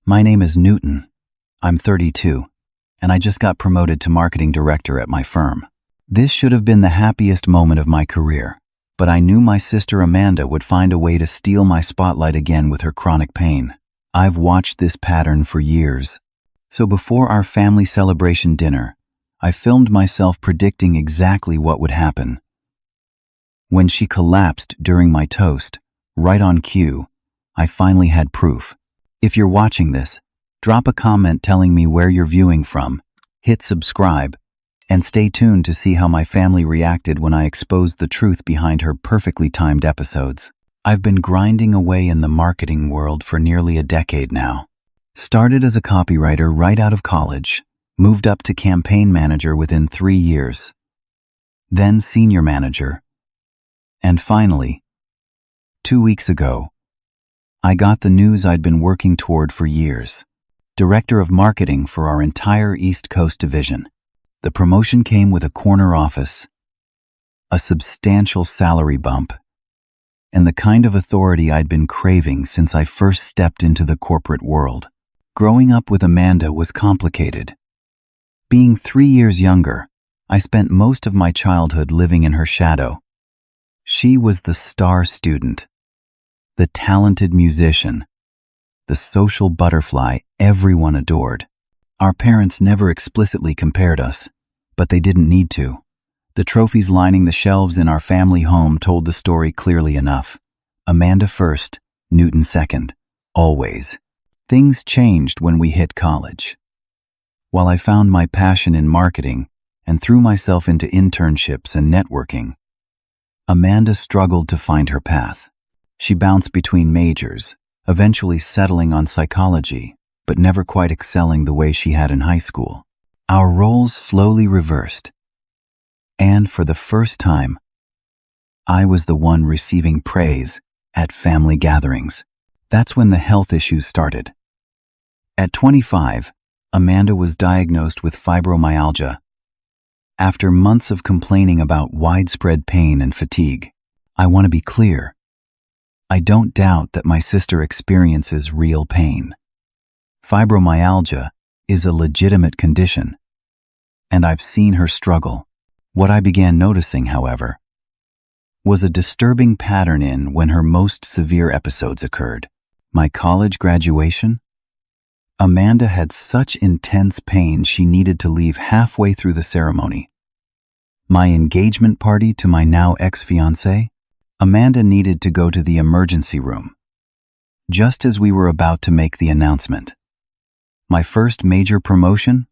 My name is Newton. I'm 32, and I just got promoted to marketing director at my firm. This should have been the happiest moment of my career, but I knew my sister Amanda would find a way to steal my spotlight again with her chronic pain. I've watched this pattern for years. So before our family celebration dinner, I filmed myself predicting exactly what would happen. When she collapsed during my toast, right on cue, I finally had proof. If you're watching this, drop a comment telling me where you're viewing from, hit subscribe, and stay tuned to see how my family reacted when I exposed the truth behind her perfectly timed episodes. I've been grinding away in the marketing world for nearly a decade now. Started as a copywriter right out of college, moved up to campaign manager within 3 years, then senior manager, and finally, 2 weeks ago, I got the news I'd been working toward for years. Director of marketing for our entire East Coast division. The promotion came with a corner office, a substantial salary bump, and the kind of authority I'd been craving since I first stepped into the corporate world. Growing up with Amanda was complicated. Being 3 years younger, I spent most of my childhood living in her shadow. She was the star student, the talented musician, the social butterfly everyone adored. Our parents never explicitly compared us, but they didn't need to. The trophies lining the shelves in our family home told the story clearly enough. Amanda first, Newton second, always. Things changed when we hit college. While I found my passion in marketing and threw myself into internships and networking, Amanda struggled to find her path. She bounced between majors, eventually settling on psychology, but never quite excelling the way she had in high school. Our roles slowly reversed, and for the first time, I was the one receiving praise at family gatherings. That's when the health issues started. At 25, Amanda was diagnosed with fibromyalgia. After months of complaining about widespread pain and fatigue, I want to be clear. I don't doubt that my sister experiences real pain. Fibromyalgia is a legitimate condition, and I've seen her struggle. What I began noticing, however, was a disturbing pattern in when her most severe episodes occurred. My college graduation? Amanda had such intense pain she needed to leave halfway through the ceremony. My engagement party to my now ex-fiancé? Amanda needed to go to the emergency room, just as we were about to make the announcement. My first major promotion?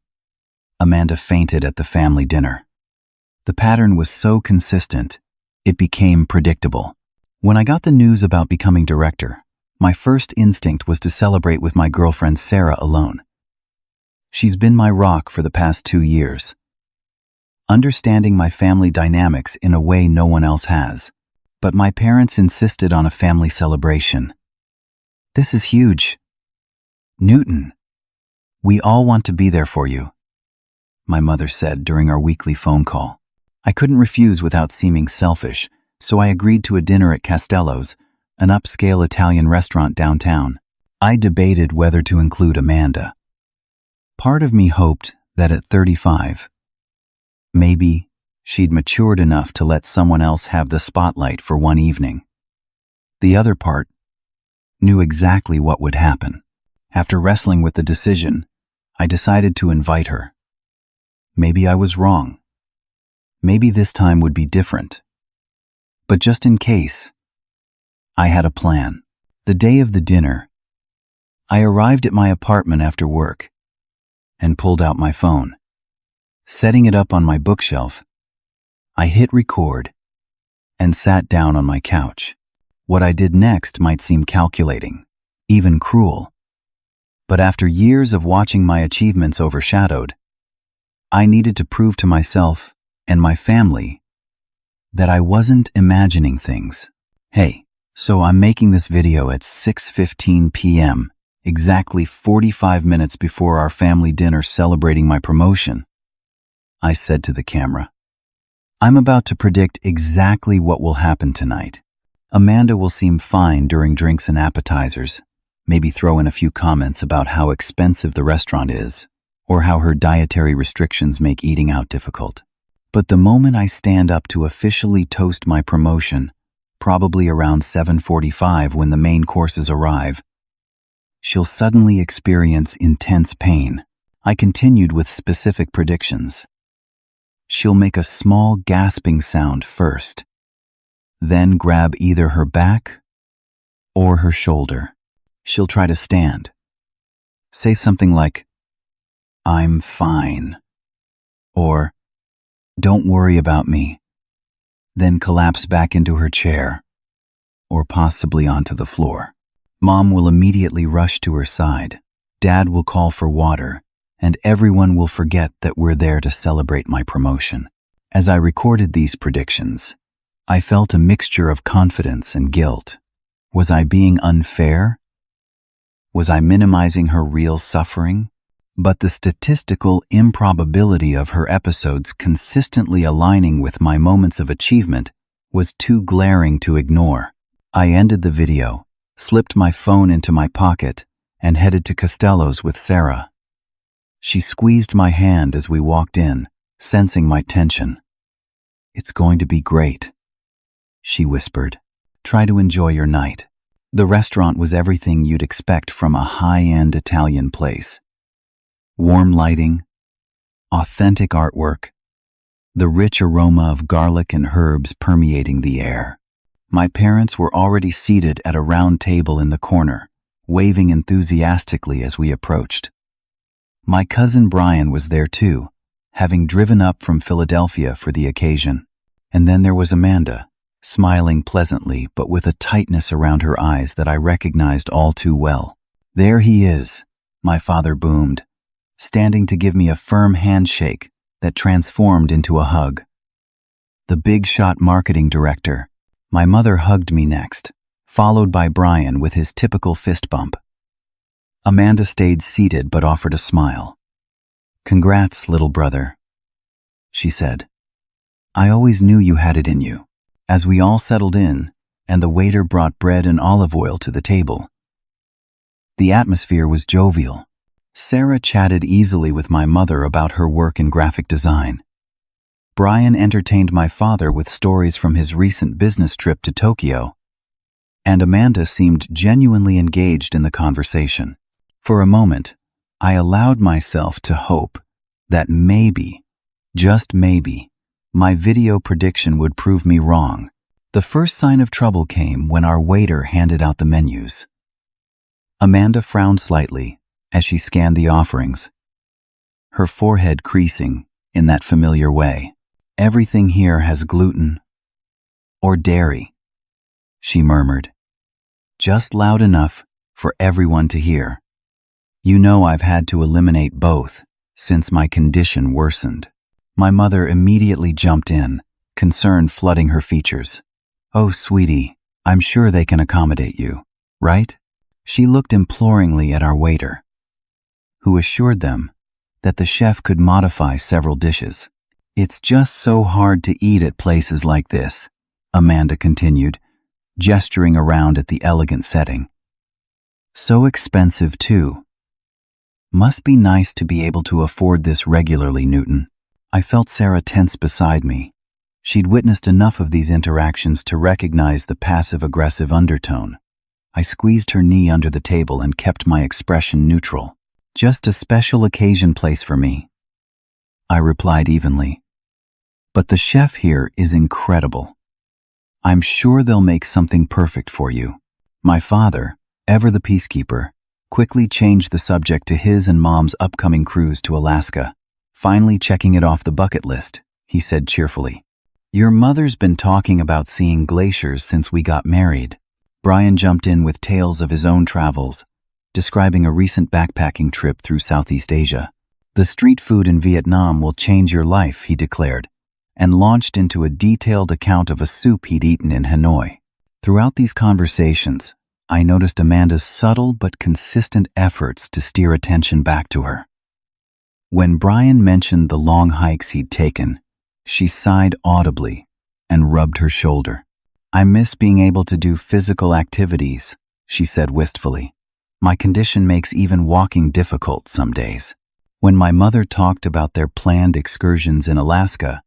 Amanda fainted at the family dinner. The pattern was so consistent, it became predictable. When I got the news about becoming director, my first instinct was to celebrate with my girlfriend Sarah alone. She's been my rock for the past 2 years, understanding my family dynamics in a way no one else has. But my parents insisted on a family celebration. This is huge. Newton, we all want to be there for you, my mother said during our weekly phone call. I couldn't refuse without seeming selfish, so I agreed to a dinner at Castello's, an upscale Italian restaurant downtown. I debated whether to include Amanda. Part of me hoped that at 35, maybe she'd matured enough to let someone else have the spotlight for one evening. The other part knew exactly what would happen. After wrestling with the decision, I decided to invite her. Maybe I was wrong. Maybe this time would be different. But just in case, I had a plan. The day of the dinner, I arrived at my apartment after work and pulled out my phone. Setting it up on my bookshelf, I hit record and sat down on my couch. What I did next might seem calculating, even cruel. But after years of watching my achievements overshadowed, I needed to prove to myself and my family that I wasn't imagining things. Hey, so I'm making this video at 6:15 p.m., exactly 45 minutes before our family dinner celebrating my promotion. I said to the camera, I'm about to predict exactly what will happen tonight. Amanda will seem fine during drinks and appetizers, maybe throw in a few comments about how expensive the restaurant is, or how her dietary restrictions make eating out difficult. But the moment I stand up to officially toast my promotion, probably around 7:45 when the main courses arrive, she'll suddenly experience intense pain. I continued with specific predictions. She'll make a small gasping sound first, then grab either her back or her shoulder. She'll try to stand. Say something like, "I'm fine," or "Don't worry about me," then collapse back into her chair, or possibly onto the floor. Mom will immediately rush to her side. Dad will call for water, and everyone will forget that we're there to celebrate my promotion. As I recorded these predictions, I felt a mixture of confidence and guilt. Was I being unfair? Was I minimizing her real suffering? But the statistical improbability of her episodes consistently aligning with my moments of achievement was too glaring to ignore. I ended the video, slipped my phone into my pocket, and headed to Costello's with Sarah. She squeezed my hand as we walked in, sensing my tension. "It's going to be great," she whispered. "Try to enjoy your night." The restaurant was everything you'd expect from a high-end Italian place. Warm lighting, authentic artwork, the rich aroma of garlic and herbs permeating the air. My parents were already seated at a round table in the corner, waving enthusiastically as we approached. My cousin Brian was there too, having driven up from Philadelphia for the occasion. And then there was Amanda, smiling pleasantly but with a tightness around her eyes that I recognized all too well. "There he is," my father boomed, standing to give me a firm handshake that transformed into a hug. The big-shot marketing director. My mother hugged me next, followed by Brian with his typical fist bump. Amanda stayed seated but offered a smile. "Congrats, little brother," she said. "I always knew you had it in you." As we all settled in, and the waiter brought bread and olive oil to the table, the atmosphere was jovial. Sarah chatted easily with my mother about her work in graphic design. Brian entertained my father with stories from his recent business trip to Tokyo, and Amanda seemed genuinely engaged in the conversation. For a moment, I allowed myself to hope that maybe, just maybe, my video prediction would prove me wrong. The first sign of trouble came when our waiter handed out the menus. Amanda frowned slightly as she scanned the offerings, her forehead creasing in that familiar way. "Everything here has gluten or dairy," she murmured, just loud enough for everyone to hear. "You know I've had to eliminate both since my condition worsened." My mother immediately jumped in, concern flooding her features. "Oh, sweetie, I'm sure they can accommodate you, right?" She looked imploringly at our waiter, who assured them that the chef could modify several dishes. "It's just so hard to eat at places like this," Amanda continued, gesturing around at the elegant setting. "So expensive, too. Must be nice to be able to afford this regularly, Newton." I felt Sarah tense beside me. She'd witnessed enough of these interactions to recognize the passive-aggressive undertone. I squeezed her knee under the table and kept my expression neutral. "Just a special occasion place for me," I replied evenly. "But the chef here is incredible. I'm sure they'll make something perfect for you." My father, ever the peacekeeper, quickly changed the subject to his and Mom's upcoming cruise to Alaska. "Finally checking it off the bucket list," he said cheerfully. "Your mother's been talking about seeing glaciers since we got married." Brian jumped in with tales of his own travels, describing a recent backpacking trip through Southeast Asia. "The street food in Vietnam will change your life," he declared, and launched into a detailed account of a soup he'd eaten in Hanoi. Throughout these conversations, I noticed Amanda's subtle but consistent efforts to steer attention back to her. When Brian mentioned the long hikes he'd taken, she sighed audibly and rubbed her shoulder. "I miss being able to do physical activities," she said wistfully. My condition makes even walking difficult some days. When my mother talked about their planned excursions in Alaska,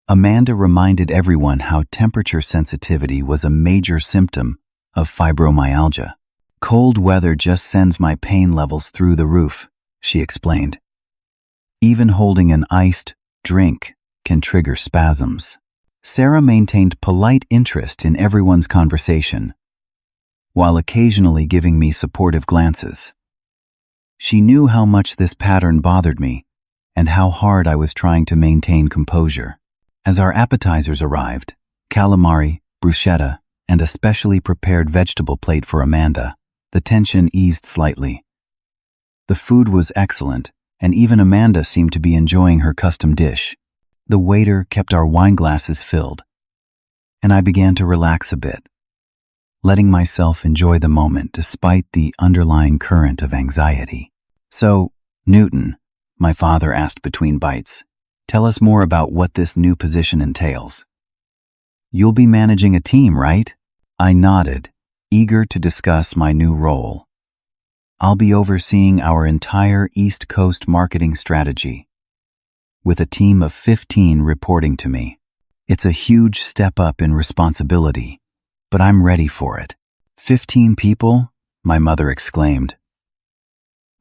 Amanda reminded everyone how temperature sensitivity was a major symptom of fibromyalgia. Cold weather just sends my pain levels through the roof, she explained. Even holding an iced drink can trigger spasms. Sarah maintained polite interest in everyone's conversation, while occasionally giving me supportive glances. She knew how much this pattern bothered me and how hard I was trying to maintain composure. As our appetizers arrived, calamari, bruschetta, and a specially prepared vegetable plate for Amanda, the tension eased slightly. The food was excellent, and even Amanda seemed to be enjoying her custom dish. The waiter kept our wine glasses filled, and I began to relax a bit, letting myself enjoy the moment despite the underlying current of anxiety. "So, Newton," my father asked between bites, "tell us more about what this new position entails." "You'll be managing a team, right?" I nodded, eager to discuss my new role. "I'll be overseeing our entire East Coast marketing strategy, with a team of 15 reporting to me. It's a huge step up in responsibility, but I'm ready for it." 15 people? My mother exclaimed.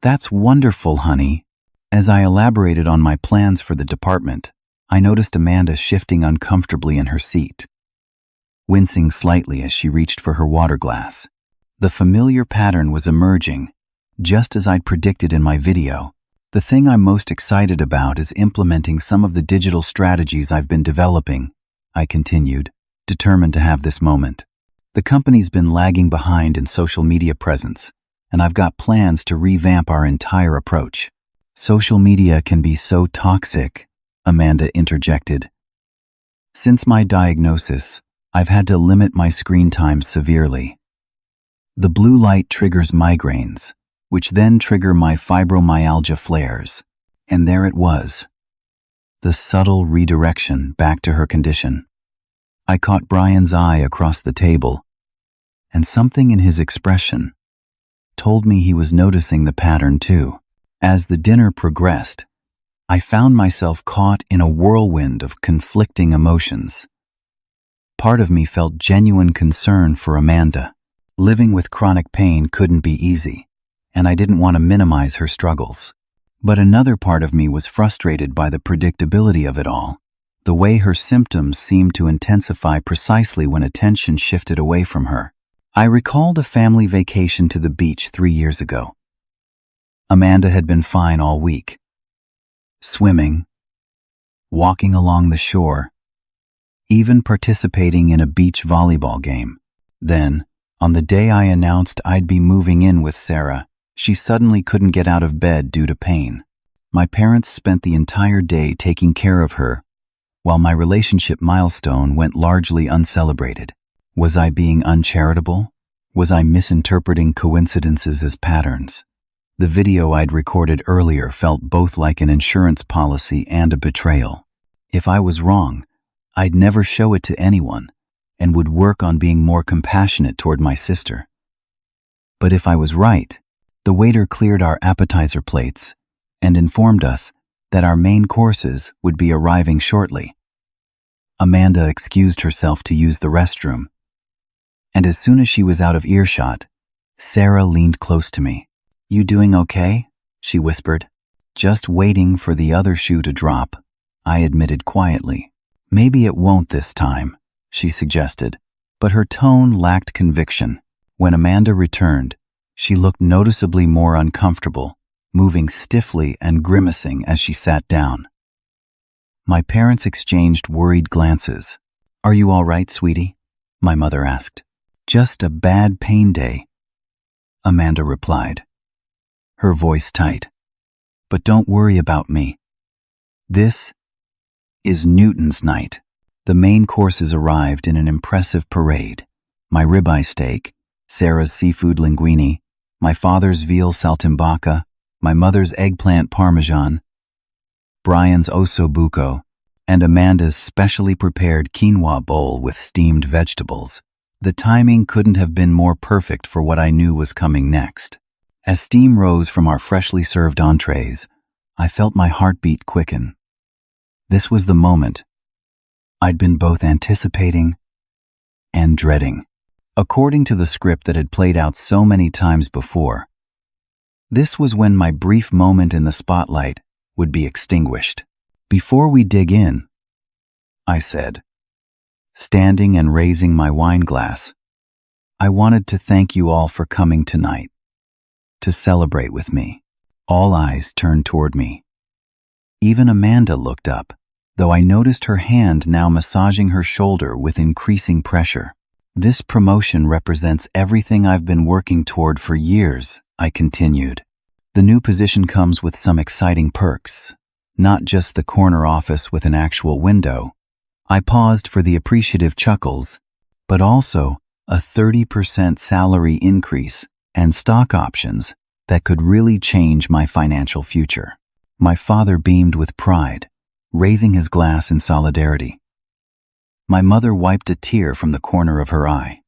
"That's wonderful, honey." As I elaborated on my plans for the department, I noticed Amanda shifting uncomfortably in her seat, wincing slightly as she reached for her water glass. The familiar pattern was emerging, just as I'd predicted in my video. "The thing I'm most excited about is implementing some of the digital strategies I've been developing," I continued, determined to have this moment. "The company's been lagging behind in social media presence, and I've got plans to revamp our entire approach." "Social media can be so toxic," Amanda interjected. "Since my diagnosis, I've had to limit my screen time severely. The blue light triggers migraines, which then trigger my fibromyalgia flares." And there it was, the subtle redirection back to her condition. I caught Brian's eye across the table, and something in his expression told me he was noticing the pattern too. As the dinner progressed, I found myself caught in a whirlwind of conflicting emotions. Part of me felt genuine concern for Amanda. Living with chronic pain couldn't be easy, and I didn't want to minimize her struggles. But another part of me was frustrated by the predictability of it all, the way her symptoms seemed to intensify precisely when attention shifted away from her. I recalled a family vacation to the beach 3 years ago. Amanda had been fine all week, swimming, walking along the shore, even participating in a beach volleyball game. Then, on the day I announced I'd be moving in with Sarah, she suddenly couldn't get out of bed due to pain. My parents spent the entire day taking care of her, while my relationship milestone went largely uncelebrated. Was I being uncharitable? Was I misinterpreting coincidences as patterns? The video I'd recorded earlier felt both like an insurance policy and a betrayal. If I was wrong, I'd never show it to anyone, and would work on being more compassionate toward my sister. But if I was right, the waiter cleared our appetizer plates and informed us that our main courses would be arriving shortly. Amanda excused herself to use the restroom, and as soon as she was out of earshot, Sarah leaned close to me. "You doing okay?" she whispered. "Just waiting for the other shoe to drop," I admitted quietly. "Maybe it won't this time," she suggested, but her tone lacked conviction. When Amanda returned, she looked noticeably more uncomfortable, moving stiffly and grimacing as she sat down. My parents exchanged worried glances. "Are you all right, sweetie?" my mother asked. "Just a bad pain day," Amanda replied, her voice tight. "But don't worry about me. This is Newton's night." The main courses arrived in an impressive parade. My ribeye steak, Sarah's seafood linguine, my father's veal saltimbocca, my mother's eggplant parmesan, Brian's osso buco, and Amanda's specially prepared quinoa bowl with steamed vegetables. The timing couldn't have been more perfect for what I knew was coming next. As steam rose from our freshly served entrees, I felt my heartbeat quicken. This was the moment I'd been both anticipating and dreading. According to the script that had played out so many times before, this was when my brief moment in the spotlight would be extinguished. "Before we dig in," I said, standing and raising my wine glass, "I wanted to thank you all for coming tonight to celebrate with me." All eyes turned toward me. Even Amanda looked up, though I noticed her hand now massaging her shoulder with increasing pressure. "This promotion represents everything I've been working toward for years," I continued. "The new position comes with some exciting perks, not just the corner office with an actual window." I paused for the appreciative chuckles, but also a 30% salary increase and stock options that could really change my financial future. My father beamed with pride, raising his glass in solidarity. My mother wiped a tear from the corner of her eye.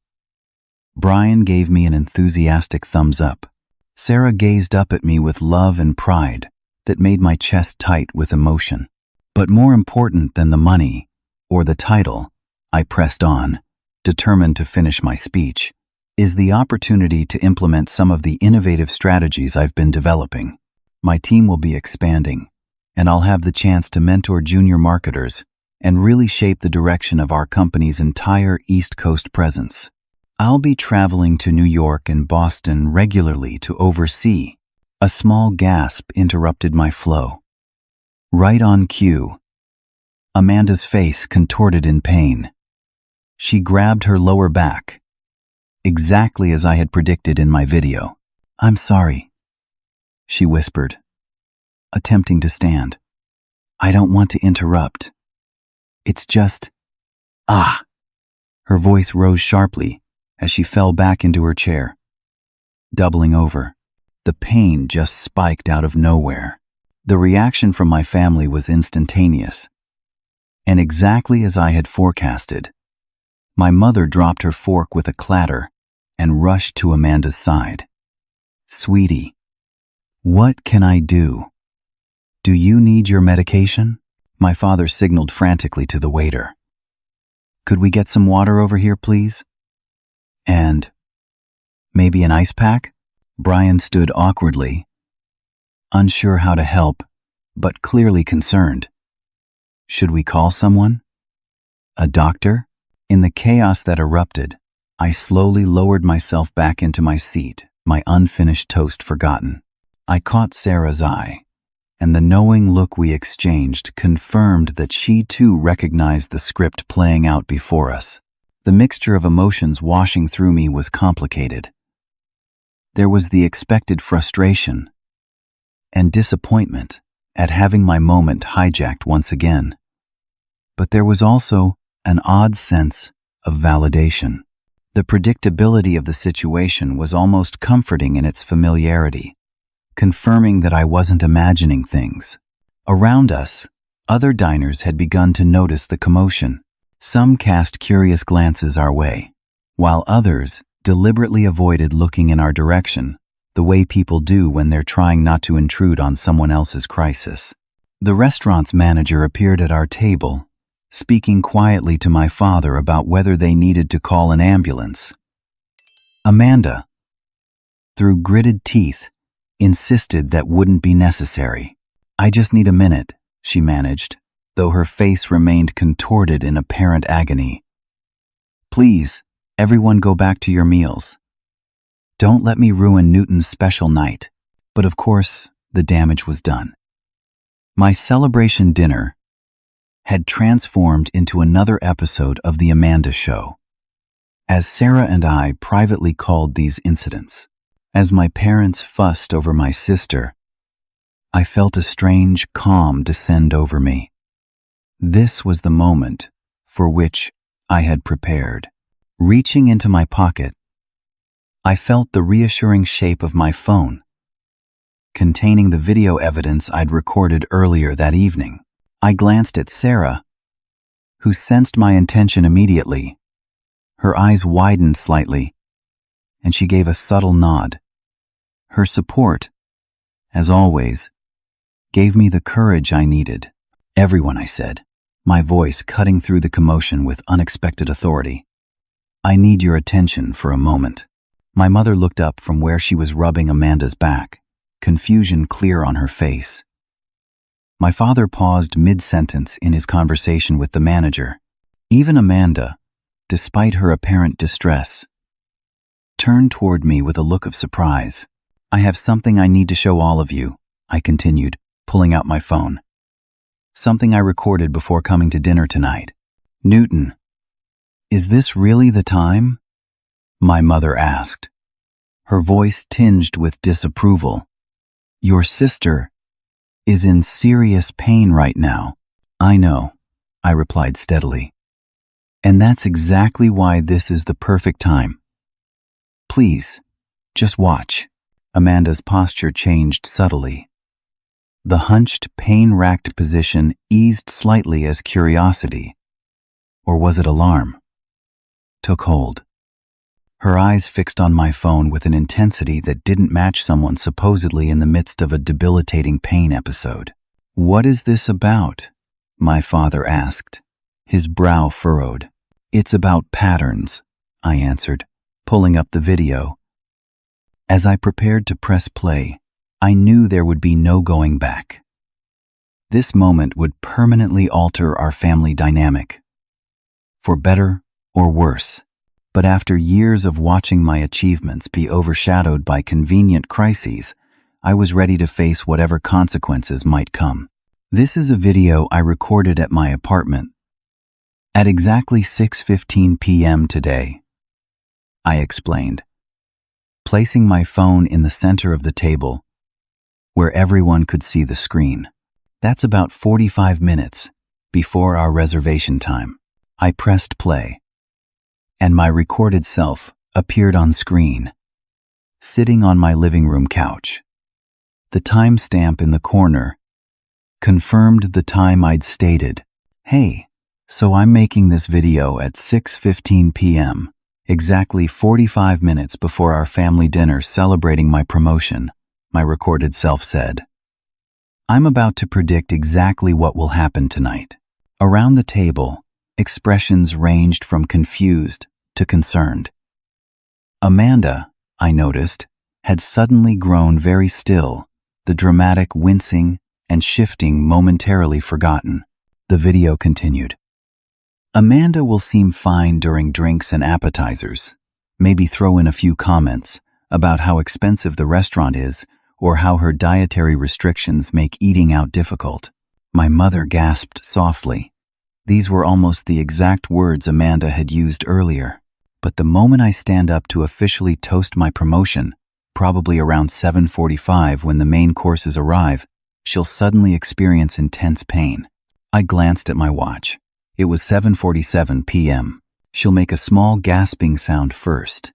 Brian gave me an enthusiastic thumbs up. Sarah gazed up at me with love and pride that made my chest tight with emotion. But more important than the money or the title, I pressed on, determined to finish my speech, is the opportunity to implement some of the innovative strategies I've been developing. My team will be expanding, and I'll have the chance to mentor junior marketers and really shape the direction of our company's entire East Coast presence. I'll be traveling to New York and Boston regularly to oversee. A small gasp interrupted my flow. Right on cue, Amanda's face contorted in pain. She grabbed her lower back, exactly as I had predicted in my video. "I'm sorry," she whispered, attempting to stand. "I don't want to interrupt. It's just, Her voice rose sharply as she fell back into her chair, doubling over. The pain just spiked out of nowhere. The reaction from my family was instantaneous, and exactly as I had forecasted. My mother dropped her fork with a clatter and rushed to Amanda's side. "Sweetie, what can I do? Do you need your medication?" My father signaled frantically to the waiter. "Could we get some water over here, please? And maybe an ice pack?" Brian stood awkwardly, unsure how to help, but clearly concerned. "Should we call someone? A doctor?" In the chaos that erupted, I slowly lowered myself back into my seat, my unfinished toast forgotten. I caught Sarah's eye, and the knowing look we exchanged confirmed that she too recognized the script playing out before us. The mixture of emotions washing through me was complicated. There was the expected frustration and disappointment at having my moment hijacked once again. But there was also an odd sense of validation. The predictability of the situation was almost comforting in its familiarity, confirming that I wasn't imagining things. Around us, other diners had begun to notice the commotion. Some cast curious glances our way, while others deliberately avoided looking in our direction, the way people do when they're trying not to intrude on someone else's crisis. The restaurant's manager appeared at our table, speaking quietly to my father about whether they needed to call an ambulance. Amanda, through gritted teeth, insisted that wouldn't be necessary. "I just need a minute," she managed, though her face remained contorted in apparent agony. "Please, everyone go back to your meals. Don't let me ruin Newton's special night." But of course, the damage was done. My celebration dinner had transformed into another episode of The Amanda Show, as Sarah and I privately called these incidents. As my parents fussed over my sister, I felt a strange calm descend over me. This was the moment for which I had prepared. Reaching into my pocket, I felt the reassuring shape of my phone, containing the video evidence I'd recorded earlier that evening. I glanced at Sarah, who sensed my intention immediately, Her eyes widened slightly, and she gave a subtle nod. Her support, as always, gave me the courage I needed. "Everyone," I said, my voice cutting through the commotion with unexpected authority. "I need your attention for a moment." My mother looked up from where she was rubbing Amanda's back, confusion clear on her face. My father paused mid-sentence in his conversation with the manager. Even Amanda, despite her apparent distress, turned toward me with a look of surprise. "I have something I need to show all of you," I continued, pulling out my phone. "Something I recorded before coming to dinner tonight." "Newton, is this really the time?" my mother asked, her voice tinged with disapproval. "Your sister is in serious pain right now." "I know," I replied steadily. "And that's exactly why this is the perfect time. Please, just watch." Amanda's posture changed subtly. The hunched, pain-racked position eased slightly as curiosity, or was it alarm, took hold. Her eyes fixed on my phone with an intensity that didn't match someone supposedly in the midst of a debilitating pain episode. "What is this about?" my father asked, his brow furrowed. "It's about patterns," I answered, pulling up the video. As I prepared to press play, I knew there would be no going back. This moment would permanently alter our family dynamic, for better or worse. But after years of watching my achievements be overshadowed by convenient crises, I was ready to face whatever consequences might come. "This is a video I recorded at my apartment at exactly 6:15 p.m. today," I explained, placing my phone in the center of the table where everyone could see the screen. "That's about 45 minutes before our reservation time." I pressed play, and my recorded self appeared on screen, sitting on my living room couch. The timestamp in the corner confirmed the time I'd stated. "Hey, so I'm making this video at 6:15 p.m., exactly 45 minutes before our family dinner celebrating my promotion," my recorded self said. "I'm about to predict exactly what will happen tonight." Around the table, expressions ranged from confused to concerned. Amanda, I noticed, had suddenly grown very still, the dramatic wincing and shifting momentarily forgotten. The video continued. "Amanda will seem fine during drinks and appetizers. Maybe throw in a few comments about how expensive the restaurant is or how her dietary restrictions make eating out difficult." My mother gasped softly. These were almost the exact words Amanda had used earlier. But the moment I stand up to officially toast my promotion, probably around 7:45 when the main courses arrive, she'll suddenly experience intense pain. I glanced at my watch. It was 7:47 p.m. She'll make a small gasping sound first,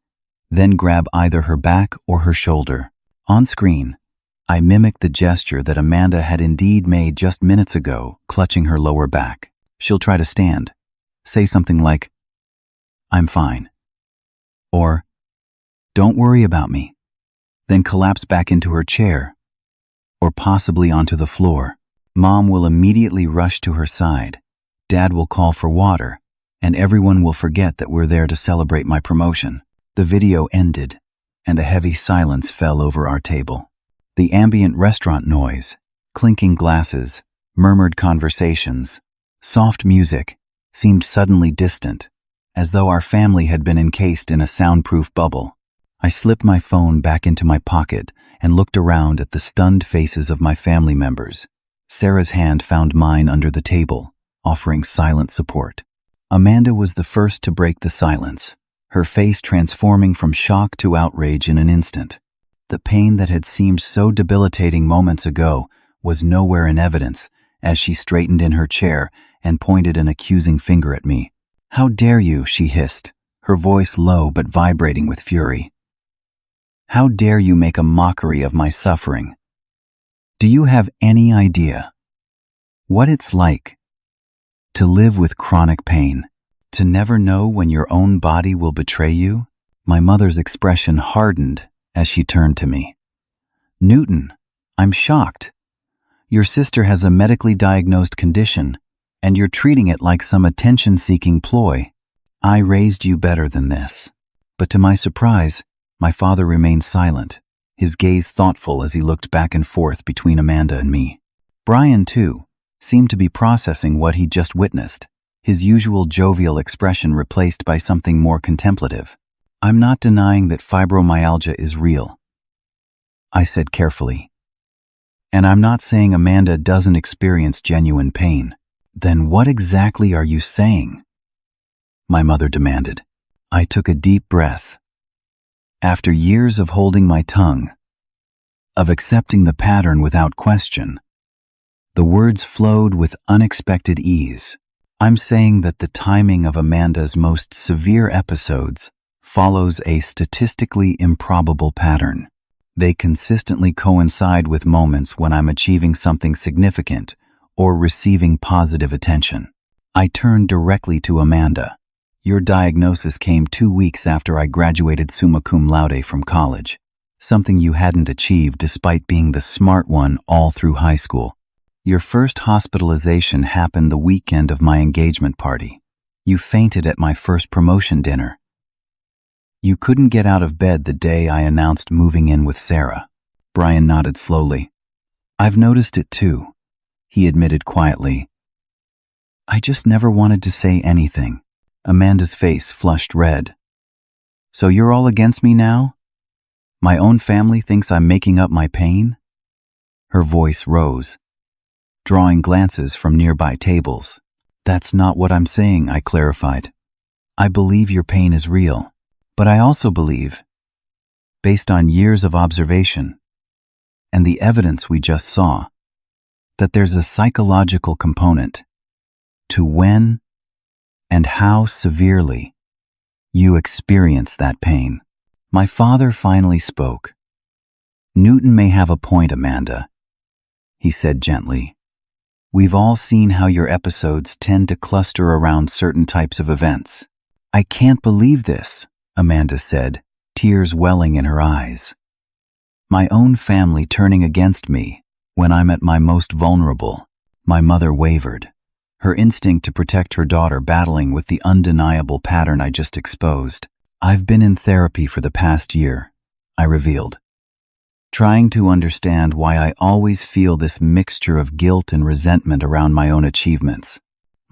then grab either her back or her shoulder. On screen, I mimicked the gesture that Amanda had indeed made just minutes ago, clutching her lower back. She'll try to stand, say something like, "I'm fine," or "Don't worry about me," then collapse back into her chair, or possibly onto the floor. Mom will immediately rush to her side. Dad will call for water, and everyone will forget that we're there to celebrate my promotion. The video ended, and a heavy silence fell over our table. The ambient restaurant noise, clinking glasses, murmured conversations, soft music seemed suddenly distant, as though our family had been encased in a soundproof bubble. I slipped my phone back into my pocket and looked around at the stunned faces of my family members. Sarah's hand found mine under the table, offering silent support. Amanda was the first to break the silence, her face transforming from shock to outrage in an instant. The pain that had seemed so debilitating moments ago was nowhere in evidence as she straightened in her chair and pointed an accusing finger at me. "How dare you?" she hissed, her voice low but vibrating with fury. "How dare you make a mockery of my suffering? Do you have any idea what it's like to live with chronic pain?" To never know when your own body will betray you? My mother's expression hardened as she turned to me. Newton, I'm shocked. Your sister has a medically diagnosed condition, and you're treating it like some attention-seeking ploy. I raised you better than this. But to my surprise, my father remained silent, his gaze thoughtful as he looked back and forth between Amanda and me. Brian, too, seemed to be processing what he'd just witnessed, his usual jovial expression replaced by something more contemplative. I'm not denying that fibromyalgia is real, I said carefully. And I'm not saying Amanda doesn't experience genuine pain. Then what exactly are you saying? My mother demanded. I took a deep breath. After years of holding my tongue, of accepting the pattern without question, the words flowed with unexpected ease. I'm saying that the timing of Amanda's most severe episodes follows a statistically improbable pattern. They consistently coincide with moments when I'm achieving something significant or receiving positive attention. I turned directly to Amanda. Your diagnosis came 2 weeks after I graduated summa cum laude from college, something you hadn't achieved despite being the smart one all through high school. Your first hospitalization happened the weekend of my engagement party. You fainted at my first promotion dinner. You couldn't get out of bed the day I announced moving in with Sarah. Brian nodded slowly. I've noticed it too, he admitted quietly. I just never wanted to say anything. Amanda's face flushed red. So you're all against me now? My own family thinks I'm making up my pain? Her voice rose, drawing glances from nearby tables. That's not what I'm saying, I clarified. I believe your pain is real. But I also believe, based on years of observation and the evidence we just saw, that there's a psychological component to when and how severely you experience that pain. My father finally spoke. Newton may have a point, Amanda, he said gently. We've all seen how your episodes tend to cluster around certain types of events. I can't believe this, Amanda said, tears welling in her eyes. My own family turning against me when I'm at my most vulnerable. My mother wavered, her instinct to protect her daughter battling with the undeniable pattern I just exposed. I've been in therapy for the past year, I revealed, trying to understand why I always feel this mixture of guilt and resentment around my own achievements.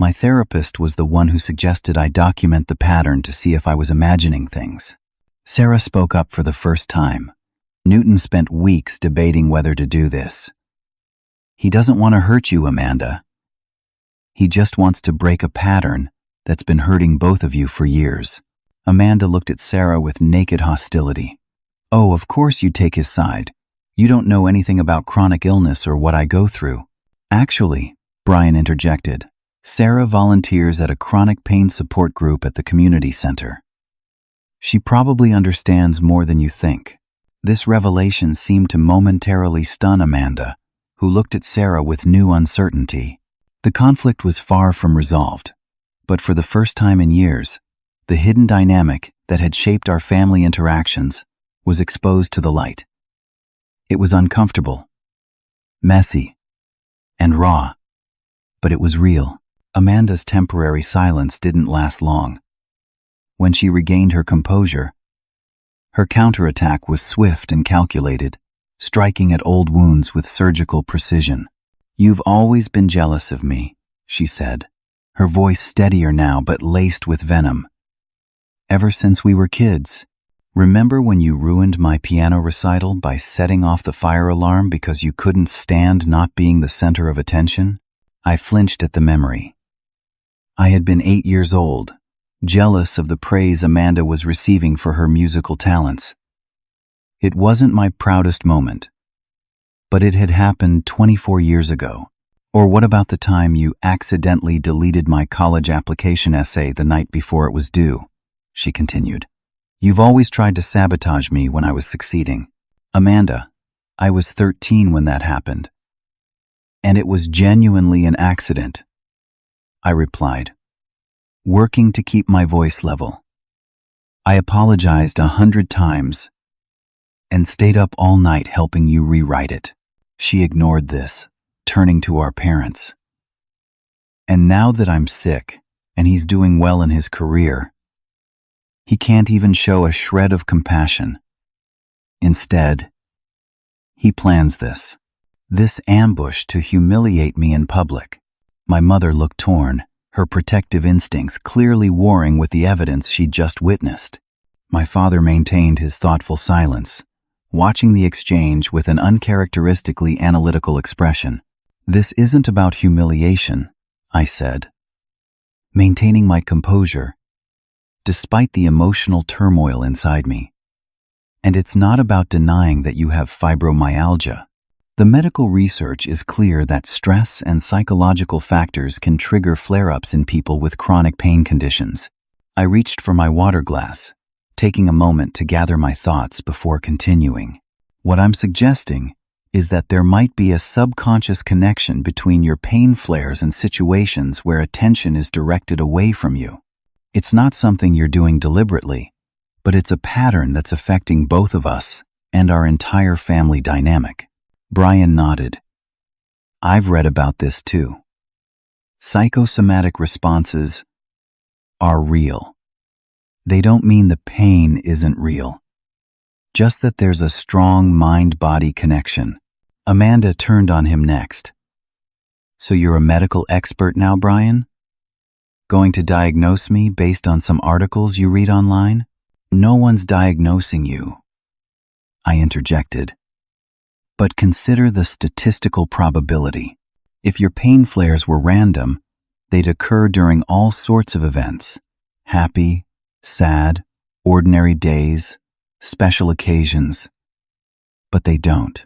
My therapist was the one who suggested I document the pattern to see if I was imagining things. Sarah spoke up for the first time. Newton spent weeks debating whether to do this. He doesn't want to hurt you, Amanda. He just wants to break a pattern that's been hurting both of you for years. Amanda looked at Sarah with naked hostility. Oh, of course you take his side. You don't know anything about chronic illness or what I go through. Actually, Brian interjected, Sarah volunteers at a chronic pain support group at the community center. She probably understands more than you think. This revelation seemed to momentarily stun Amanda, who looked at Sarah with new uncertainty. The conflict was far from resolved, but for the first time in years, the hidden dynamic that had shaped our family interactions was exposed to the light. It was uncomfortable, messy, and raw, but it was real. Amanda's temporary silence didn't last long. When she regained her composure, her counterattack was swift and calculated, striking at old wounds with surgical precision. You've always been jealous of me, she said, her voice steadier now but laced with venom. Ever since we were kids. Remember when you ruined my piano recital by setting off the fire alarm because you couldn't stand not being the center of attention? I flinched at the memory. I had been 8 years old, jealous of the praise Amanda was receiving for her musical talents. It wasn't my proudest moment, but it had happened 24 years ago. Or what about the time you accidentally deleted my college application essay the night before it was due? She continued. You've always tried to sabotage me when I was succeeding. Amanda, I was 13 when that happened. And it was genuinely an accident, I replied. working to keep my voice level. I apologized 100 times and stayed up all night helping you rewrite it. She ignored this, turning to our parents. And now that I'm sick, and he's doing well in his career, he can't even show a shred of compassion. Instead, he plans this ambush to humiliate me in public. My mother looked torn, her protective instincts clearly warring with the evidence she'd just witnessed. My father maintained his thoughtful silence, watching the exchange with an uncharacteristically analytical expression. This isn't about humiliation, I said, maintaining my composure, despite the emotional turmoil inside me. And it's not about denying that you have fibromyalgia. The medical research is clear that stress and psychological factors can trigger flare-ups in people with chronic pain conditions. I reached for my water glass, taking a moment to gather my thoughts before continuing. What I'm suggesting is that there might be a subconscious connection between your pain flares and situations where attention is directed away from you. It's not something you're doing deliberately, but it's a pattern that's affecting both of us and our entire family dynamic. Brian nodded. I've read about this too. Psychosomatic responses are real. They don't mean the pain isn't real, just that there's a strong mind-body connection. Amanda turned on him next. So you're a medical expert now, Brian? Going to diagnose me based on some articles you read online? No one's diagnosing you, I interjected. But consider the statistical probability. If your pain flares were random, they'd occur during all sorts of events. Happy, sad, ordinary days, special occasions. But they don't.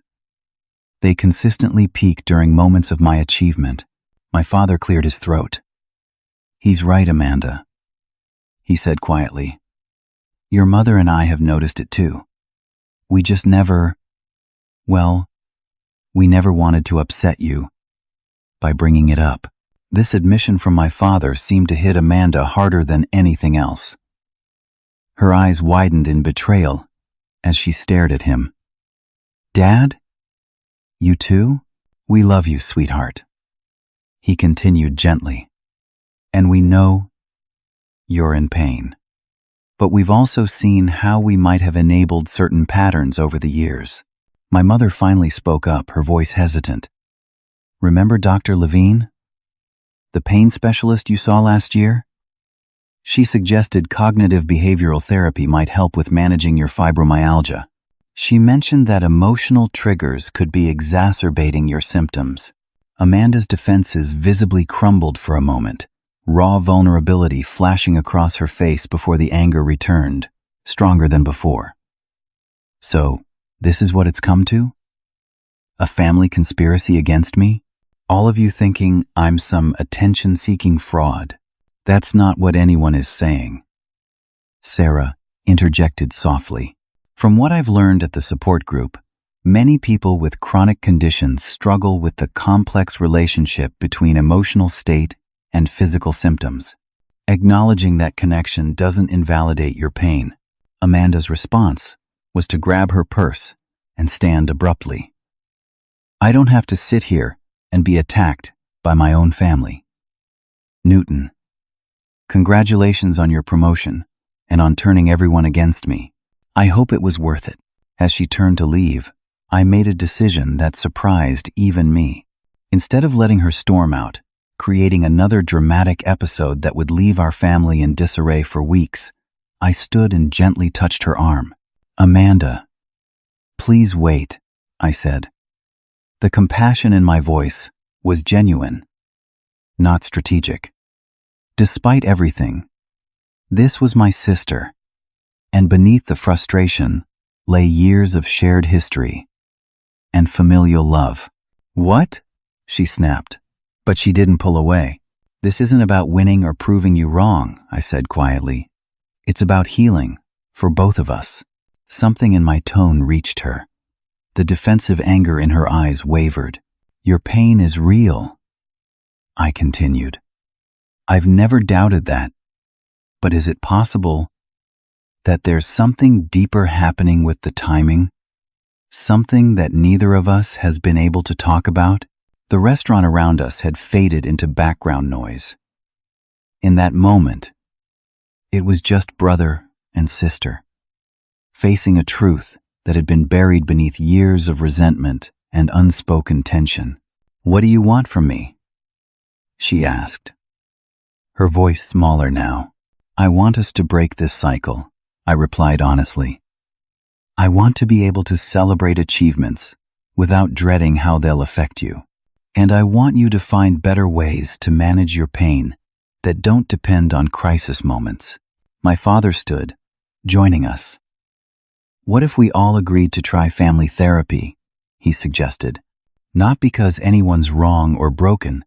They consistently peak during moments of my achievement. My father cleared his throat. He's right, Amanda, he said quietly. Your mother and I have noticed it too. We just never, we never wanted to upset you by bringing it up. This admission from my father seemed to hit Amanda harder than anything else. Her eyes widened in betrayal as she stared at him. Dad? You too? We love you, sweetheart. He continued gently. And we know you're in pain. But we've also seen how we might have enabled certain patterns over the years. My mother finally spoke up, her voice hesitant. Remember Dr. Levine? The pain specialist you saw last year? She suggested cognitive behavioral therapy might help with managing your fibromyalgia. She mentioned that emotional triggers could be exacerbating your symptoms. Amanda's defenses visibly crumbled for a moment, raw vulnerability flashing across her face before the anger returned, stronger than before. So, this is what it's come to? A family conspiracy against me? All of you thinking I'm some attention-seeking fraud. That's not what anyone is saying. Sarah interjected softly. From what I've learned at the support group, many people with chronic conditions struggle with the complex relationship between emotional state and physical symptoms. Acknowledging that connection doesn't invalidate your pain. Amanda's response was to grab her purse and stand abruptly. I don't have to sit here and be attacked by my own family. Newton, congratulations on your promotion and on turning everyone against me. I hope it was worth it. As she turned to leave, I made a decision that surprised even me. Instead of letting her storm out, creating another dramatic episode that would leave our family in disarray for weeks, I stood and gently touched her arm. Amanda, please wait, I said. The compassion in my voice was genuine, not strategic. Despite everything, this was my sister, and beneath the frustration lay years of shared history and familial love. What? She snapped. But she didn't pull away. This isn't about winning or proving you wrong, I said quietly. It's about healing, for both of us. Something in my tone reached her. The defensive anger in her eyes wavered. Your pain is real, I continued. I've never doubted that, But is it possible that there's something deeper happening with the timing? Something that neither of us has been able to talk about? The restaurant around us had faded into background noise. In that moment, it was just brother and sister, facing a truth that had been buried beneath years of resentment and unspoken tension. "What do you want from me?" she asked, her voice smaller now. "I want us to break this cycle," I replied honestly. "I want to be able to celebrate achievements without dreading how they'll affect you. And I want you to find better ways to manage your pain that don't depend on crisis moments." My father stood, joining us. "What if we all agreed to try family therapy?" he suggested. "Not because anyone's wrong or broken,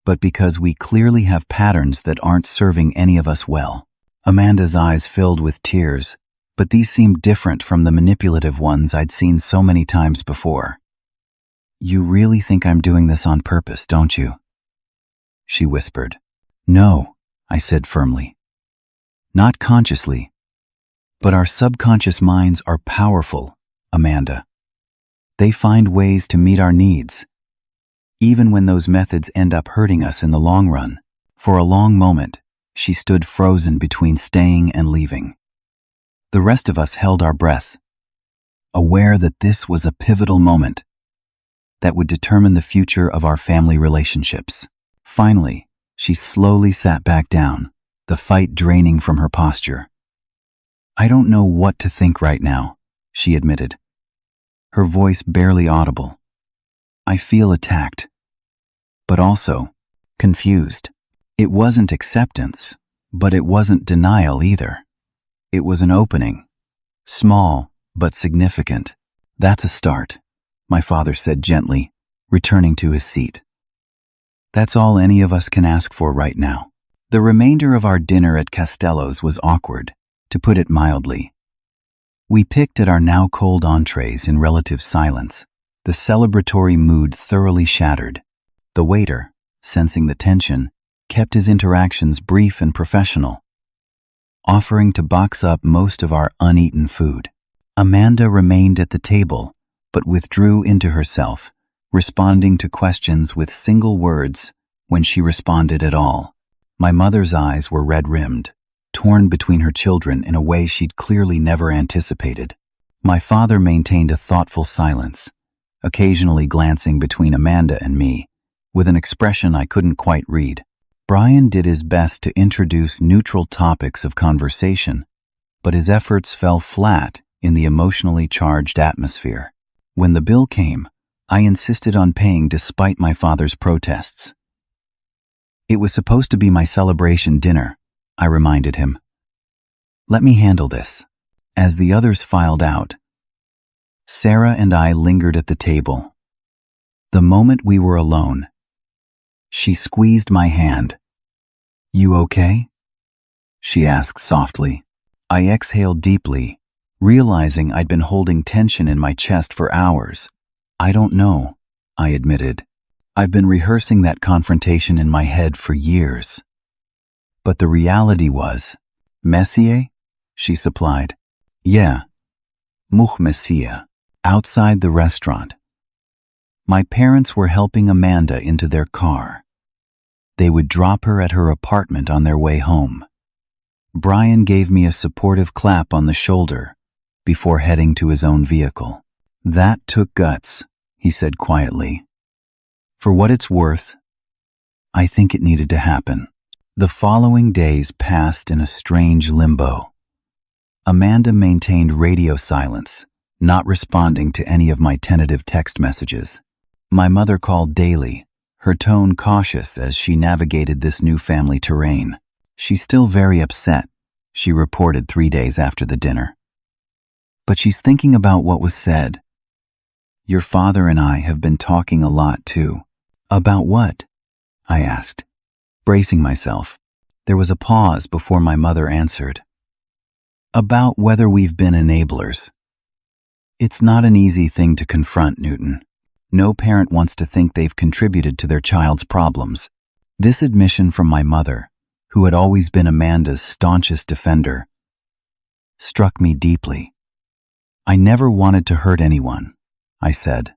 but because we clearly have patterns that aren't serving any of us well." Amanda's eyes filled with tears, but these seemed different from the manipulative ones I'd seen so many times before. "You really think I'm doing this on purpose, don't you?" she whispered. "No," I said firmly. "Not consciously. But our subconscious minds are powerful, Amanda. They find ways to meet our needs, even when those methods end up hurting us in the long run." For a long moment, she stood frozen between staying and leaving. The rest of us held our breath, aware that this was a pivotal moment that would determine the future of our family relationships. Finally, she slowly sat back down, the fight draining from her posture. "I don't know what to think right now," she admitted, her voice barely audible. "I feel attacked, but also confused." It wasn't acceptance, but it wasn't denial either. It was an opening, small but significant. "That's a start," my father said gently, returning to his seat. "That's all any of us can ask for right now." The remainder of our dinner at Castello's was awkward, to put it mildly. We picked at our now cold entrees in relative silence, the celebratory mood thoroughly shattered. The waiter, sensing the tension, kept his interactions brief and professional, offering to box up most of our uneaten food. Amanda remained at the table, but withdrew into herself, responding to questions with single words when she responded at all. My mother's eyes were red-rimmed, torn between her children in a way she'd clearly never anticipated. My father maintained a thoughtful silence, occasionally glancing between Amanda and me, with an expression I couldn't quite read. Brian did his best to introduce neutral topics of conversation, but his efforts fell flat in the emotionally charged atmosphere. When the bill came, I insisted on paying despite my father's protests. "It was supposed to be my celebration dinner," I reminded him. "Let me handle this." As the others filed out, Sarah and I lingered at the table. The moment we were alone, she squeezed my hand. "You okay?" she asked softly. I exhaled deeply, realizing I'd been holding tension in my chest for hours. "I don't know," I admitted. "I've been rehearsing that confrontation in my head for years." But the reality was, "Messier?" she supplied. "Yeah, Much Messier." Outside the restaurant, my parents were helping Amanda into their car. They would drop her at her apartment on their way home. Brian gave me a supportive clap on the shoulder before heading to his own vehicle. "That took guts," he said quietly. "For what it's worth, I think it needed to happen." The following days passed in a strange limbo. Amanda maintained radio silence, not responding to any of my tentative text messages. My mother called daily, her tone cautious as she navigated this new family terrain. "She's still very upset," she reported 3 days after the dinner. "But she's thinking about what was said. Your father and I have been talking a lot too." "About what?" I asked, bracing myself. There was a pause before my mother answered. "About whether we've been enablers." It's not an easy thing to confront, Newton. No parent wants to think they've contributed to their child's problems. This admission from my mother, who had always been Amanda's staunchest defender, struck me deeply. "I never wanted to hurt anyone," I said.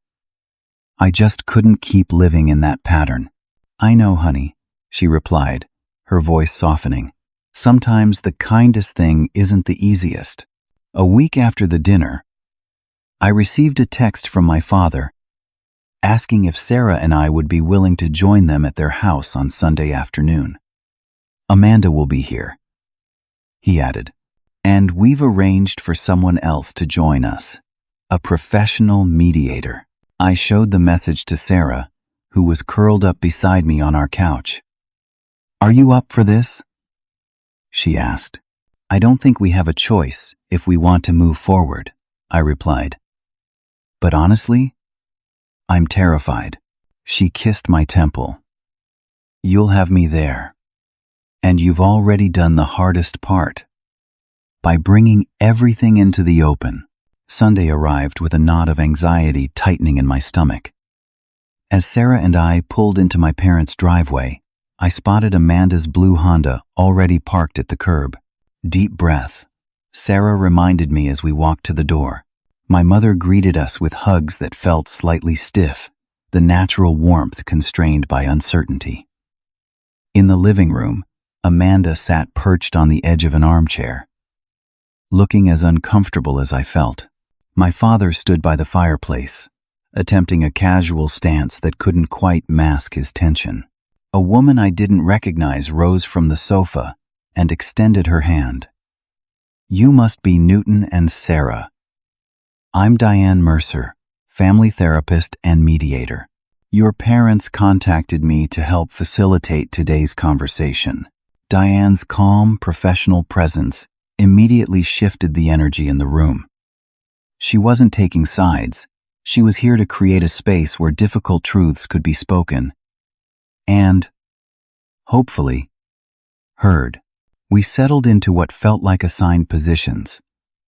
"I just couldn't keep living in that pattern." "I know, honey," she replied, her voice softening. "Sometimes the kindest thing isn't the easiest." A week after the dinner, I received a text from my father asking if Sarah and I would be willing to join them at their house on Sunday afternoon. "Amanda will be here," he added, "and we've arranged for someone else to join us, a professional mediator." I showed the message to Sarah, who was curled up beside me on our couch. "Are you up for this?" she asked. "I don't think we have a choice if we want to move forward," I replied. "But honestly, I'm terrified." She kissed my temple. "You'll have me there. And you've already done the hardest part by bringing everything into the open." Sunday arrived with a knot of anxiety tightening in my stomach. As Sarah and I pulled into my parents' driveway, I spotted Amanda's blue Honda already parked at the curb. Deep breath. Sarah reminded me as we walked to the door. My mother greeted us with hugs that felt slightly stiff, the natural warmth constrained by uncertainty. In the living room, Amanda sat perched on the edge of an armchair, looking as uncomfortable as I felt. My father stood by the fireplace, attempting a casual stance that couldn't quite mask his tension. A woman I didn't recognize rose from the sofa and extended her hand. "You must be Newton and Sarah. I'm Diane Mercer, family therapist and mediator. Your parents contacted me to help facilitate today's conversation." Diane's calm, professional presence immediately shifted the energy in the room. She wasn't taking sides. She was here to create a space where difficult truths could be spoken and, hopefully, heard. We settled into what felt like assigned positions.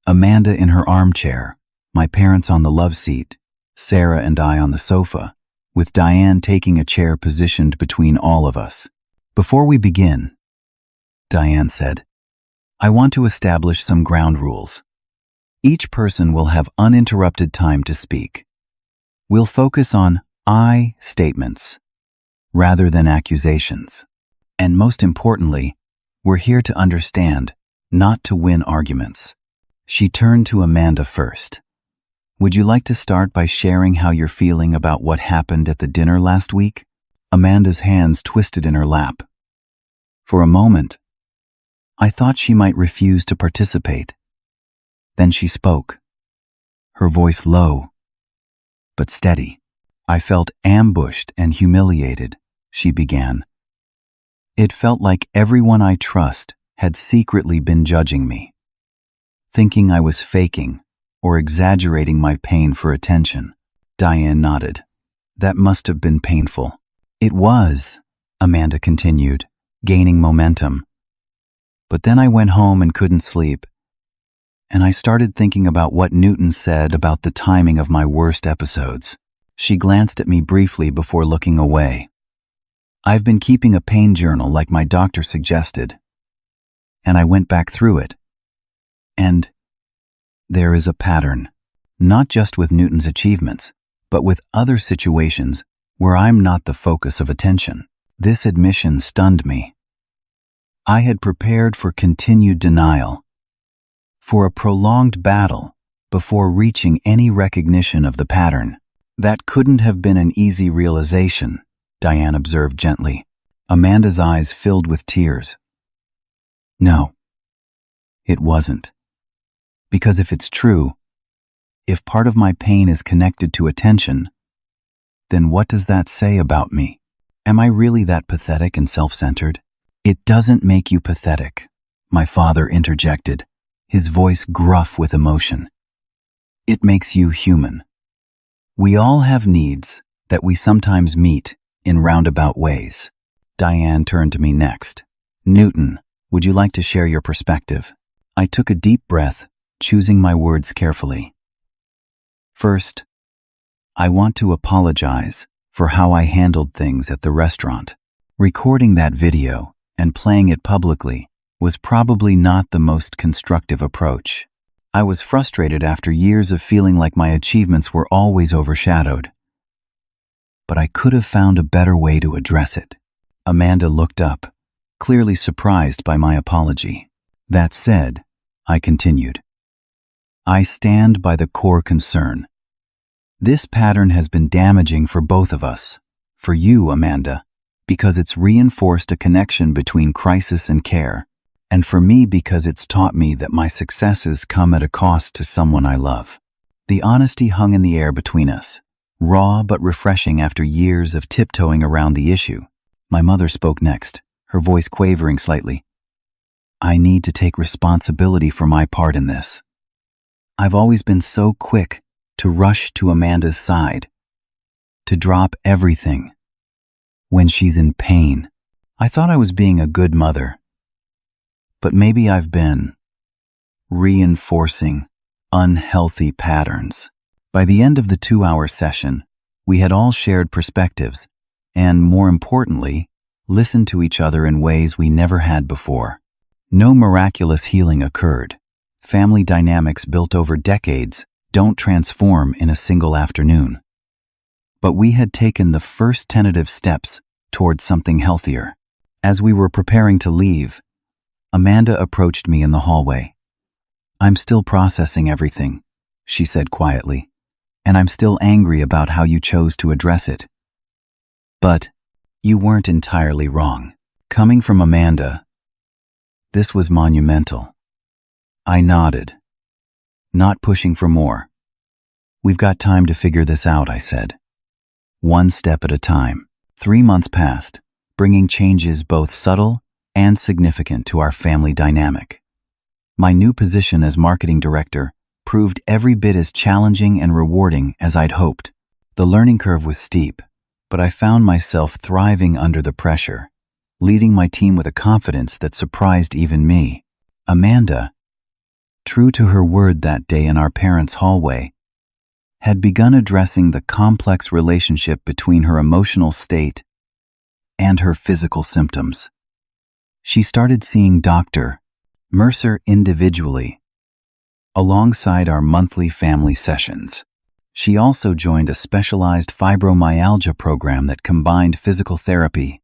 Amanda in her armchair, my parents on the love seat, Sarah and I on the sofa, with Diane taking a chair positioned between all of us. "Before we begin," Diane said, "I want to establish some ground rules. Each person will have uninterrupted time to speak. We'll focus on I statements rather than accusations. And most importantly, we're here to understand, not to win arguments." She turned to Amanda first. "Would you like to start by sharing how you're feeling about what happened at the dinner last week?" Amanda's hands twisted in her lap. For a moment, I thought she might refuse to participate. Then she spoke, her voice low, but steady. "I felt ambushed and humiliated," she began. "It felt like everyone I trust had secretly been judging me, thinking I was faking or exaggerating my pain for attention." Diane nodded. "That must have been painful." "It was," Amanda continued, gaining momentum. "But then I went home and couldn't sleep, and I started thinking about what Newton said about the timing of my worst episodes." She glanced at me briefly before looking away. "I've been keeping a pain journal like my doctor suggested, and I went back through it. And there is a pattern, not just with Newton's achievements, but with other situations where I'm not the focus of attention." This admission stunned me. I had prepared for continued denial, for a prolonged battle before reaching any recognition of the pattern. "That couldn't have been an easy realization," Diane observed gently. Amanda's eyes filled with tears. "No, it wasn't. Because if it's true, if part of my pain is connected to attention, then what does that say about me? Am I really that pathetic and self-centered?" "It doesn't make you pathetic," my father interjected, his voice gruff with emotion. "It makes you human. We all have needs that we sometimes meet in roundabout ways." Diane turned to me next. "Newton, would you like to share your perspective?" I took a deep breath, choosing my words carefully. "First, I want to apologize for how I handled things at the restaurant. Recording that video and playing it publicly was probably not the most constructive approach. I was frustrated after years of feeling like my achievements were always overshadowed. But I could have found a better way to address it. Amanda looked up, clearly surprised by my apology. That said, I continued, I stand by the core concern. This pattern has been damaging for both of us. For you, Amanda, because it's reinforced a connection between crisis and care, and for me because it's taught me that my successes come at a cost to someone I love. The honesty hung in the air between us, raw but refreshing after years of tiptoeing around the issue. My mother spoke next, her voice quavering slightly. I need to take responsibility for my part in this. I've always been so quick to rush to Amanda's side, to drop everything when she's in pain. I thought I was being a good mother, but maybe I've been reinforcing unhealthy patterns. By the end of the 2-hour session, we had all shared perspectives and, more importantly, listened to each other in ways we never had before. No miraculous healing occurred. Family dynamics built over decades don't transform in a single afternoon. But we had taken the first tentative steps towards something healthier. As we were preparing to leave, Amanda approached me in the hallway. I'm still processing everything, she said quietly, and I'm still angry about how you chose to address it. But you weren't entirely wrong. Coming from Amanda, this was monumental. I nodded, not pushing for more. We've got time to figure this out, I said. One step at a time. 3 months passed, bringing changes both subtle and significant to our family dynamic. My new position as marketing director proved every bit as challenging and rewarding as I'd hoped. The learning curve was steep, but I found myself thriving under the pressure, leading my team with a confidence that surprised even me. Amanda, true to her word that day in our parents' hallway, had begun addressing the complex relationship between her emotional state and her physical symptoms. She started seeing Dr. Mercer individually, alongside our monthly family sessions. She also joined a specialized fibromyalgia program that combined physical therapy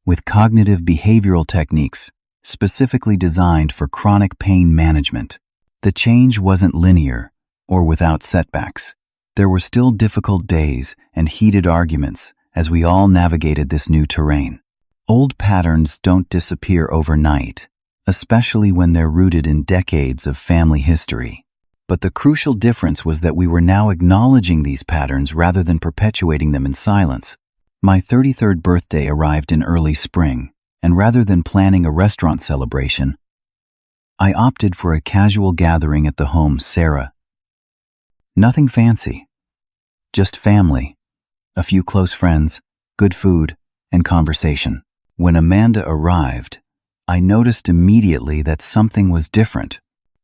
with cognitive behavioral techniques specifically designed for chronic pain management. The change wasn't linear or without setbacks. There were still difficult days and heated arguments as we all navigated this new terrain. Old patterns don't disappear overnight, especially when they're rooted in decades of family history. But the crucial difference was that we were now acknowledging these patterns rather than perpetuating them in silence. My 33rd birthday arrived in early spring, and rather than planning a restaurant celebration, I opted for a casual gathering at the home Sarah. Nothing fancy, just family, a few close friends, good food, and conversation. When Amanda arrived, I noticed immediately that something was different.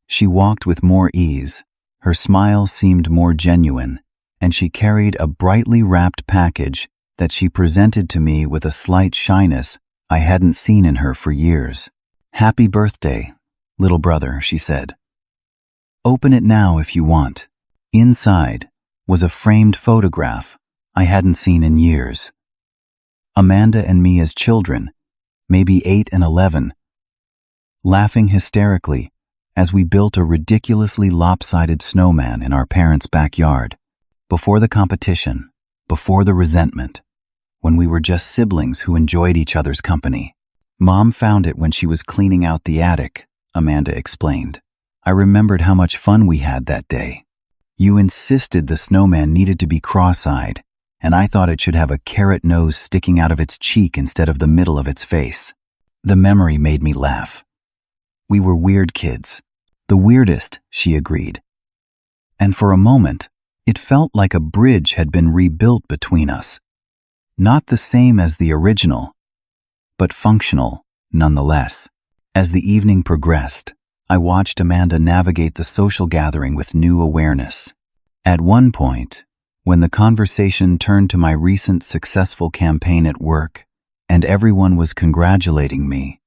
She walked with more ease, her smile seemed more genuine, and she carried a brightly wrapped package that she presented to me with a slight shyness I hadn't seen in her for years. "Happy birthday, little brother," she said. "Open it now if you want." Inside was a framed photograph I hadn't seen in years. Amanda and me as children, maybe 8 and 11, laughing hysterically as we built a ridiculously lopsided snowman in our parents' backyard. Before the competition, before the resentment, when we were just siblings who enjoyed each other's company. "Mom found it when she was cleaning out the attic," Amanda explained. "I remembered how much fun we had that day. You insisted the snowman needed to be cross-eyed, and I thought it should have a carrot nose sticking out of its cheek instead of the middle of its face." The memory made me laugh. We were weird kids. The weirdest, she agreed. And for a moment, it felt like a bridge had been rebuilt between us. Not the same as the original, but functional nonetheless. As the evening progressed, I watched Amanda navigate the social gathering with new awareness. At one point, when the conversation turned to my recent successful campaign at work and everyone was congratulating me.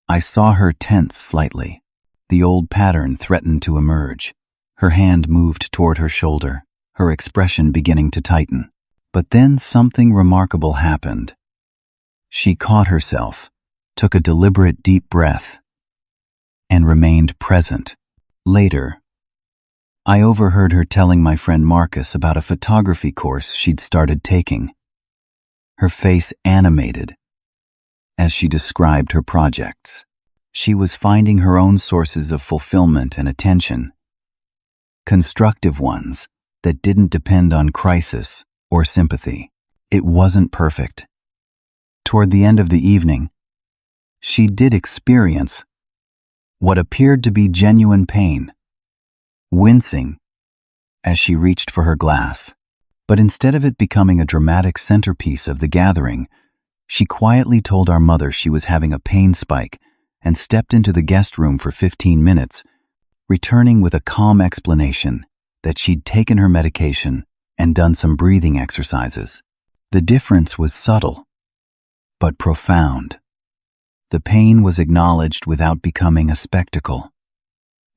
I saw her tense slightly. The old pattern threatened to emerge. Her hand moved toward her shoulder, her expression beginning to tighten. But then something remarkable happened. She caught herself, took a deliberate deep breath, and remained present. Later, I overheard her telling my friend Marcus about a photography course she'd started taking. Her face animated as she described her projects. She was finding her own sources of fulfillment and attention, constructive ones that didn't depend on crisis or sympathy. It wasn't perfect. Toward the end of the evening, she did experience what appeared to be genuine pain, wincing as she reached for her glass. But instead of it becoming a dramatic centerpiece of the gathering, she quietly told our mother she was having a pain spike and stepped into the guest room for 15 minutes, returning with a calm explanation that she'd taken her medication and done some breathing exercises. The difference was subtle, but profound. The pain was acknowledged without becoming a spectacle.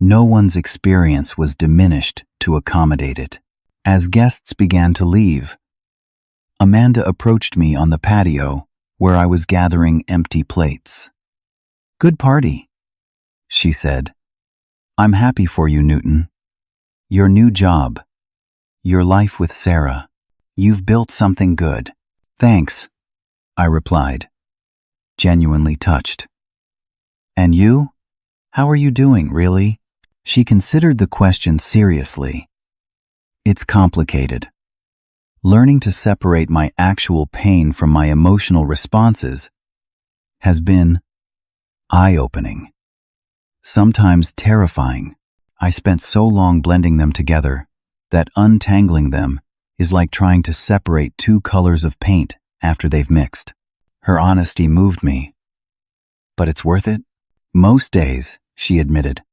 No one's experience was diminished to accommodate it. As guests began to leave, Amanda approached me on the patio where I was gathering empty plates. "Good party," she said. "I'm happy for you, Newton. Your new job, your life with Sarah. You've built something good." "Thanks," I replied, genuinely touched. "And you? How are you doing, really?" She considered the question seriously. "It's complicated. Learning to separate my actual pain from my emotional responses has been eye-opening, sometimes terrifying. I spent so long blending them together that untangling them is like trying to separate two colors of paint after they've mixed." Her honesty moved me. "But it's worth it?" "Most days," she admitted.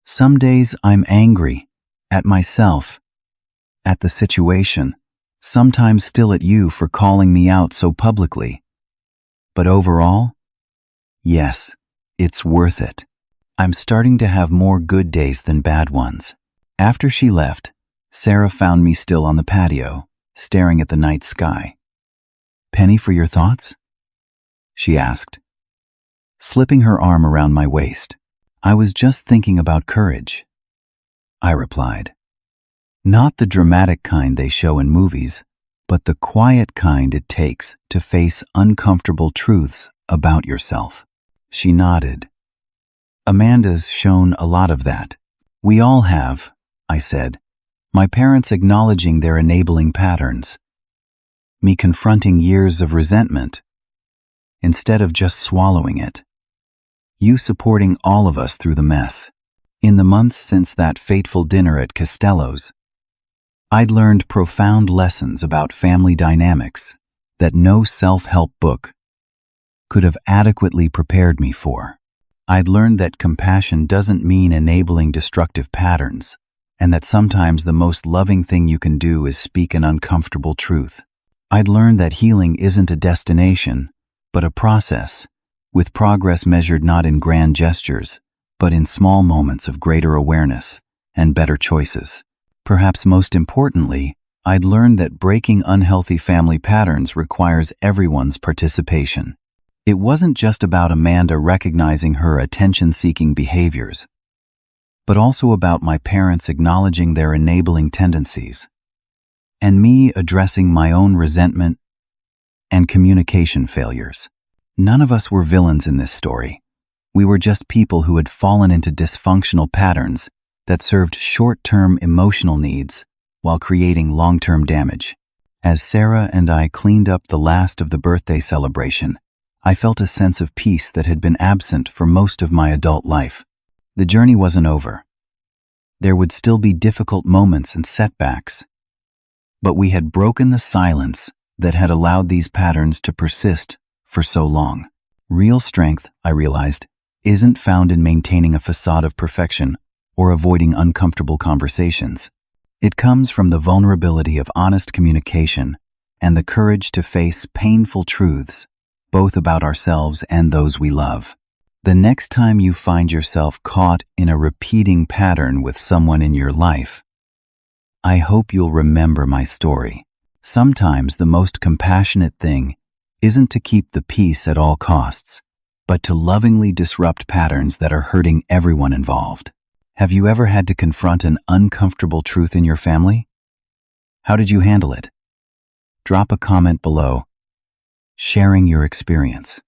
"Some days I'm angry at myself, at the situation, sometimes still at you for calling me out so publicly. But overall, yes, it's worth it. I'm starting to have more good days than bad ones." After she left, Sarah found me still on the patio, staring at the night sky. "Penny, for your thoughts?" she asked, slipping her arm around my waist. "I was just thinking about courage," I replied. "Not the dramatic kind they show in movies, but the quiet kind it takes to face uncomfortable truths about yourself." She nodded. "Amanda's shown a lot of that." "We all have," I said. "My parents acknowledging their enabling patterns. Me confronting years of resentment instead of just swallowing it. You supporting all of us through the mess. In the months since that fateful dinner at Costello's, I'd learned profound lessons about family dynamics that no self-help book could have adequately prepared me for. I'd learned that compassion doesn't mean enabling destructive patterns, and that sometimes the most loving thing you can do is speak an uncomfortable truth. I'd learned that healing isn't a destination, but a process, with progress measured not in grand gestures, but in small moments of greater awareness and better choices. Perhaps most importantly, I'd learned that breaking unhealthy family patterns requires everyone's participation. It wasn't just about Amanda recognizing her attention-seeking behaviors, but also about my parents acknowledging their enabling tendencies, and me addressing my own resentment and communication failures. None of us were villains in this story. We were just people who had fallen into dysfunctional patterns that served short-term emotional needs while creating long-term damage. As Sarah and I cleaned up the last of the birthday celebration, I felt a sense of peace that had been absent for most of my adult life. The journey wasn't over. There would still be difficult moments and setbacks, but we had broken the silence that had allowed these patterns to persist for so long. Real strength, I realized, isn't found in maintaining a facade of perfection or avoiding uncomfortable conversations. It comes from the vulnerability of honest communication and the courage to face painful truths both about ourselves and those we love. The next time you find yourself caught in a repeating pattern with someone in your life, I hope you'll remember my story. Sometimes the most compassionate thing isn't to keep the peace at all costs, but to lovingly disrupt patterns that are hurting everyone involved. Have you ever had to confront an uncomfortable truth in your family? How did you handle it? Drop a comment below, sharing your experience.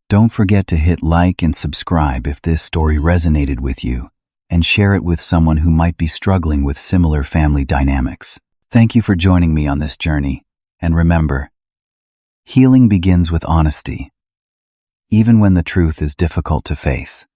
Don't forget to hit like and subscribe if this story resonated with you, and share it with someone who might be struggling with similar family dynamics. Thank you for joining me on this journey, and remember, healing begins with honesty, even when the truth is difficult to face.